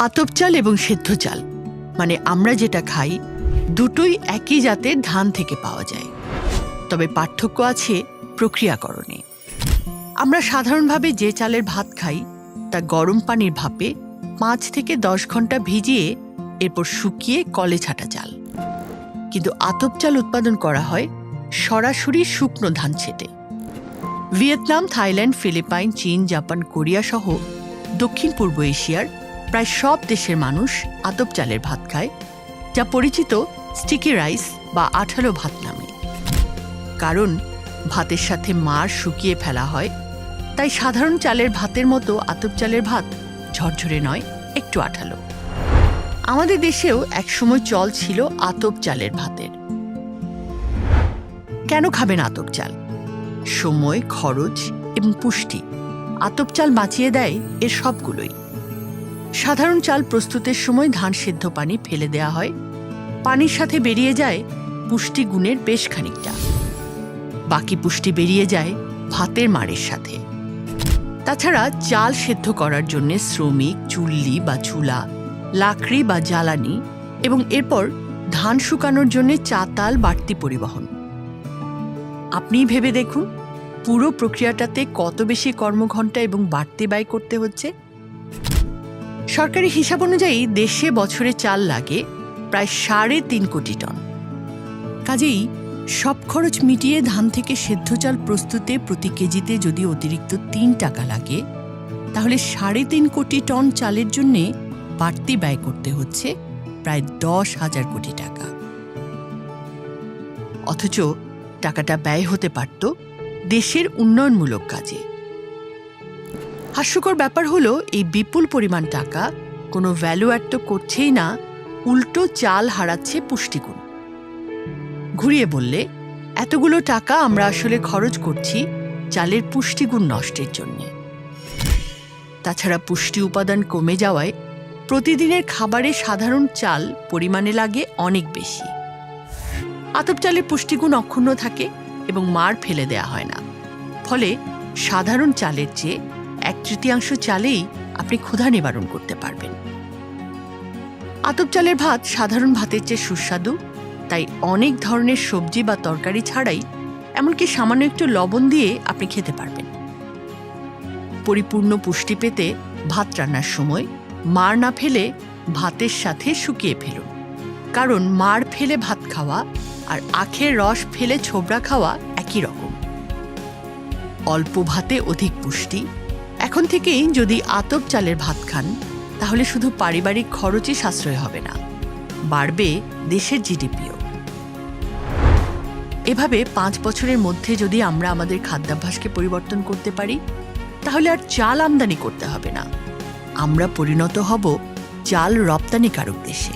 আতপ চাল এবং সেদ্ধ চাল মানে আমরা যেটা খাই দুটোই একই জাতের ধান থেকে পাওয়া যায়, তবে পার্থক্য আছে প্রক্রিয়াকরণে। আমরা সাধারণভাবে যে চালের ভাত খাই তা গরম পানির ভাপে 5 থেকে 10 ঘন্টা ভিজিয়ে এরপর শুকিয়ে কলে ছাটা চাল। কিন্তু আতপ চাল উৎপাদন করা হয় সরাসরি শুকনো ধান ছেটে। ভিয়েতনাম, থাইল্যান্ড, ফিলিপাইন, চীন, জাপান, কোরিয়া সহ দক্ষিণ পূর্ব এশিয়ার প্রায় সব দেশের মানুষ আতপ চালের ভাত খায়, যা পরিচিত স্টিকি রাইস বা আঠালো ভাত নামে। কারণ ভাতের সাথে মাড় শুকিয়ে ফেলা হয়, তাই সাধারণ চালের ভাতের মতো আতপ চালের ভাত ঝরঝরে নয়, একটু আঠালো। আমাদের দেশেও একসময় চল ছিল আতপ চালের ভাতের। কেন খাবেন আতপ চাল? সময়, খরচ এবং পুষ্টি আতপ চাল বাঁচিয়ে দেয় এর সবগুলোই। সাধারণ চাল প্রস্তুতের সময় ধান সেদ্ধ পানি ফেলে দেয়া হয়, পানির সাথে বেরিয়ে যায় পুষ্টিগুণের বেশ খানিকটা। বাকি পুষ্টি বেরিয়ে যায় ভাতের মাড়ের সাথে। তাছাড়া চাল সেদ্ধ করার জন্য শ্রমিক, চুল্লি বা চুলা, লাকড়ি বা জ্বালানি এবং এরপর ধান শুকানোর জন্য চাতাল বাড়তি পরিবহন। আপনিই ভেবে দেখুন পুরো প্রক্রিয়াটাতে কত বেশি কর্মঘণ্টা এবং বাড়তি ব্যয় করতে হচ্ছে। সরকারি হিসাব অনুযায়ী দেশে বছরে চাল লাগে প্রায় 3.5 কোটি টন। কাজেই সব খরচ মিটিয়ে ধান থেকে সেদ্ধ চাল প্রস্তুতে প্রতি কেজিতে যদি অতিরিক্ত 3 টাকা লাগে, তাহলে 3.5 কোটি টন চালের জন্যে বাড়তি ব্যয় করতে হচ্ছে প্রায় 10,000 কোটি টাকা। অথচ টাকাটা ব্যয় হতে পারত দেশের উন্নয়নমূলক কাজে। হাস্যকর ব্যাপার হলো এই বিপুল পরিমাণ টাকা কোনো ভ্যালু অ্যাড তো করছেই না, উল্টো চাল হারাচ্ছে পুষ্টিগুণ। ঘুরিয়ে বললে এতগুলো টাকা আমরা আসলে খরচ করছি চালের পুষ্টিগুণ নষ্টের জন্য। তাছাড়া পুষ্টি উপাদান কমে যাওয়ায় প্রতিদিনের খাবারে সাধারণ চাল পরিমাণে লাগে অনেক বেশি। আতপ চালের পুষ্টিগুণ অক্ষুণ্ণ থাকে এবং মাড় ফেলে দেয়া হয় না, ফলে সাধারণ চালের চেয়ে 1/3 চালেই আপনি ক্ষুধা নিবারণ করতে পারবেন। আতপ চালের ভাত সাধারণ ভাতের চেয়ে সুস্বাদু, তাই অনেক ধরনের সবজি বা তরকারি ছাড়াই এমনকি সামান্য একটু লবণ দিয়ে আপনি খেতে পারবেন। পরিপূর্ণ পুষ্টি পেতে ভাত রান্নার সময় মাড় না ফেলে ভাতের সাথে শুকিয়ে ফেলুন, কারণ মাড় ফেলে ভাত খাওয়া আর আখের রস ফেলে ছোবড়া খাওয়া একই রকম। অল্প ভাতে অধিক পুষ্টি। এখন থেকেই যদি আতপ চালের ভাত খান, তাহলে শুধু পারিবারিক খরচই সাশ্রয় হবে না, বাড়বে দেশের জিডিপিও। এভাবে 5 বছরের মধ্যে যদি আমরা আমাদের খাদ্যাভ্যাসকে পরিবর্তন করতে পারি, তাহলে আর চাল আমদানি করতে হবে না, আমরা পরিণত হব চাল রপ্তানিকারক দেশে।